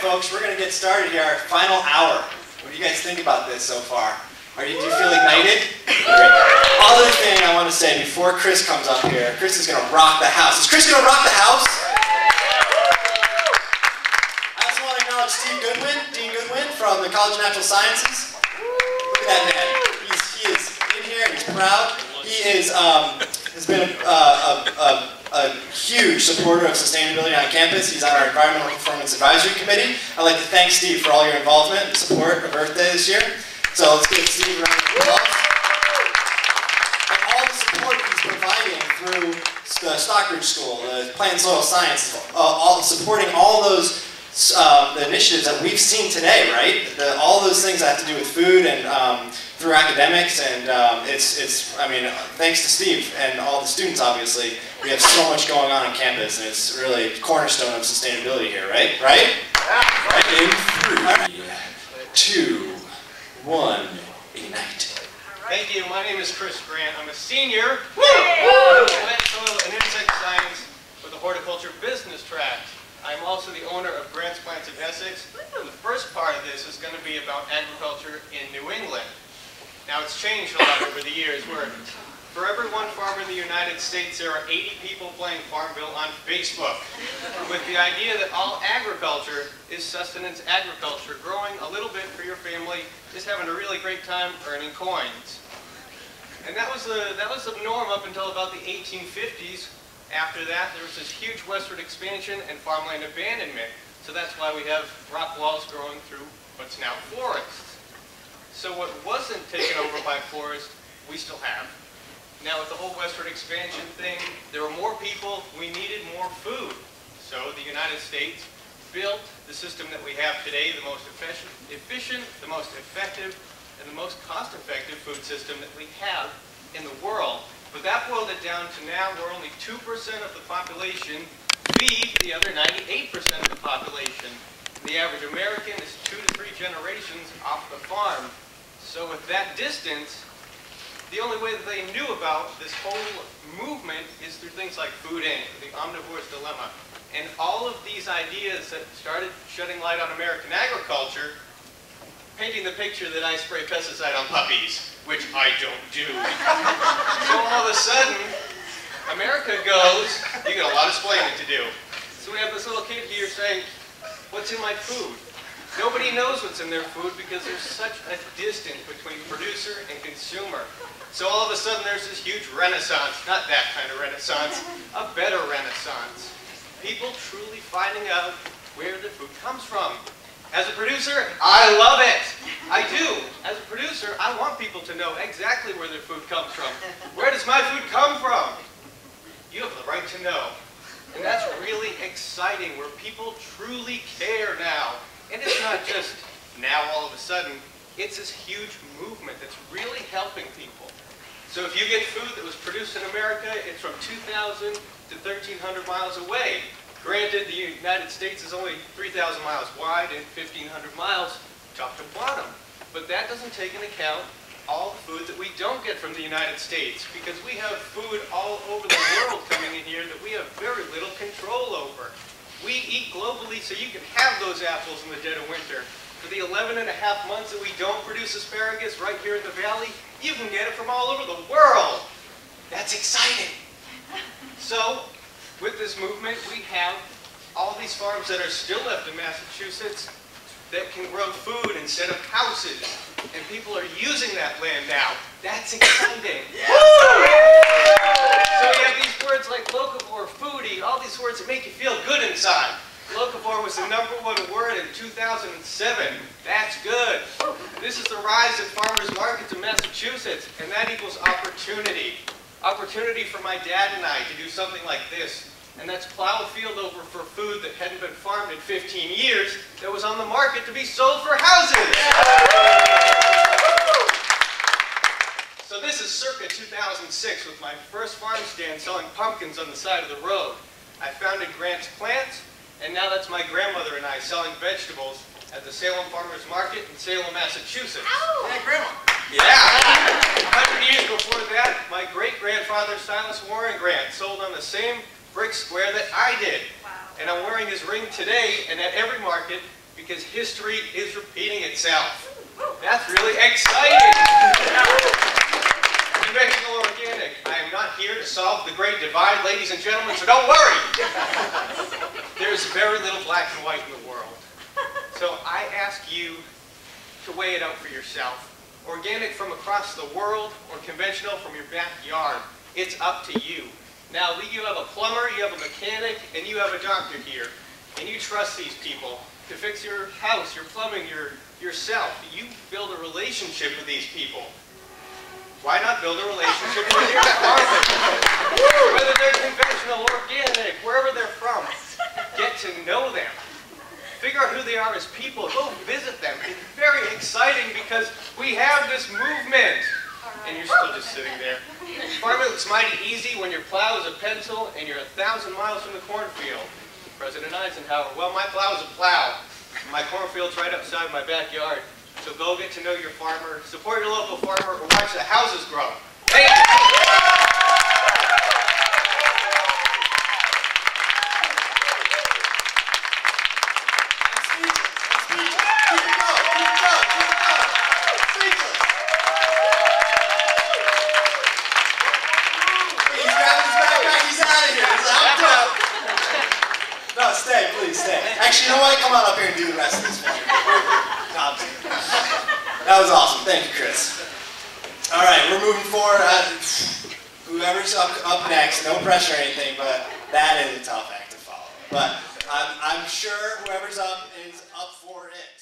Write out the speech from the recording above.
folks, we're going to get started here, our final hour. What do you guys think about this so far? Do you feel ignited? Great. Other thing I want to say before Chris comes up here, Chris is going to rock the house. Is Chris going to rock the house? I also want to acknowledge Steve Goodwin, Dean Goodwin from the College of Natural Sciences. Look at that man. He is in here and he's proud. He has been a huge supporter of sustainability on campus. He's on our Environmental Performance Advisory Committee. I'd like to thank Steve for all your involvement and support of Earth Day this year. So let's give Steve a round of applause. And all the support he's providing through the Stockbridge School, the Plant and Soil Science, supporting all those the initiatives that we've seen today, right? All those things that have to do with food and through academics, and I mean, thanks to Steve and all the students, obviously, we have so much going on campus, and it's really a cornerstone of sustainability here, right? Right? In 3, 2, 1, ignite. Thank you. My name is Chris Grant. I'm a senior in Plant, Soil, and Insect Science with the Horticulture Business track. I'm also the owner of Grant's Plants in Essex. The first part of this is going to be about agriculture in New England. Now, it's changed a lot over the years, where for every one farmer in the United States, there are 80 people playing Farmville on Facebook, with the idea that all agriculture is sustenance agriculture, growing a little bit for your family, just having a really great time earning coins. And that was the norm up until about the 1850s. After that, there was this huge westward expansion and farmland abandonment. So that's why we have rock walls growing through what's now forests. So what wasn't taken over by forest, we still have. Now with the whole westward expansion thing, there were more people, we needed more food. So the United States built the system that we have today, the most efficient, the most effective, and the most cost-effective food system that we have in the world. But that boiled it down to now where only 2% of the population feed the other 98% of the population. The average American is 2 to 3 generations off the farm. So with that distance, the only way that they knew about this whole movement is through things like Food Inc., the omnivore's dilemma. And all of these ideas that started shedding light on American agriculture, painting the picture that I spray pesticide on puppies, which I don't do. So all of a sudden, America goes, you got a lot of explaining to do. So we have this little kid here saying, what's in my food? Nobody knows what's in their food because there's such a distance between producer and consumer. So all of a sudden there's this huge renaissance, not that kind of renaissance, a better renaissance. People truly finding out where their food comes from. As a producer, I love it. I do. As a producer, I want people to know exactly where their food comes from. Where does my food come from? You have the right to know. And that's really exciting, where people truly care now. And it's not just now all of a sudden, it's this huge movement that's really helping people. So if you get food that was produced in America, it's from 2,000 to 1,300 miles away. Granted, the United States is only 3,000 miles wide and 1,500 miles top to bottom. But that doesn't take into account all the food that we don't get from the United States, because we have food all over the world coming in here that we have very little control over. We eat globally so you can have those apples in the dead of winter. For the 11.5 months that we don't produce asparagus right here in the valley, you can get it from all over the world. That's exciting. So, with this movement, we have all these farms that are still left in Massachusetts that can grow food instead of houses. And people are using that land now. That's exciting. Yeah. So we have these words like locavore, foodie, all these words that make you feel good inside. Locavore was the #1 word in 2007. That's good. This is the rise of farmers markets in Massachusetts, and that equals opportunity. Opportunity for my dad and I to do something like this. And that's plow a field over for food that hadn't been farmed in 15 years that was on the market to be sold for houses. So this is circa 2006 with my first farm stand selling pumpkins on the side of the road. I founded Grant's Plants, and now that's my grandmother and I selling vegetables at the Salem Farmers Market in Salem, Massachusetts. Ow. Yeah, Grandma. Yeah. 100 years before that, my great-grandfather Silas Warren Grant sold on the same brick square that I did. Wow. And I'm wearing his ring today, and at every market, because history is repeating itself. That's really exciting. Conventional organic. I am not here to solve the great divide, ladies and gentlemen, so don't worry. There's very little black and white in the world. So I ask you to weigh it out for yourself. Organic from across the world or conventional from your backyard. It's up to you. Now, you have a plumber, you have a mechanic, and you have a doctor here. And you trust these people to fix your house, your plumbing, yourself. You build a relationship with these people. Why not build a relationship with your farmers? Whether they're conventional, organic, wherever they're from, get to know them. Figure out who they are as people. Go visit them. It's very exciting because we have this movement. And you're still just sitting there. Farming looks mighty easy when your plow is a pencil and you're 1,000 miles from the cornfield. President Eisenhower, well, my plow is a plow. My cornfield's right outside my backyard. So go get to know your farmer, support your local farmer, or watch the houses grow. Thank you. He's grabbing his backpack, he's out of here. He's out of here. No, stay, please stay. Actually, you know what? Come on up here and do the rest of this one. No, that was awesome. Thank you, Chris. All right, we're moving forward. Whoever's up next, no pressure or anything, but that is a tough act to follow. But I'm sure whoever's up is up for it.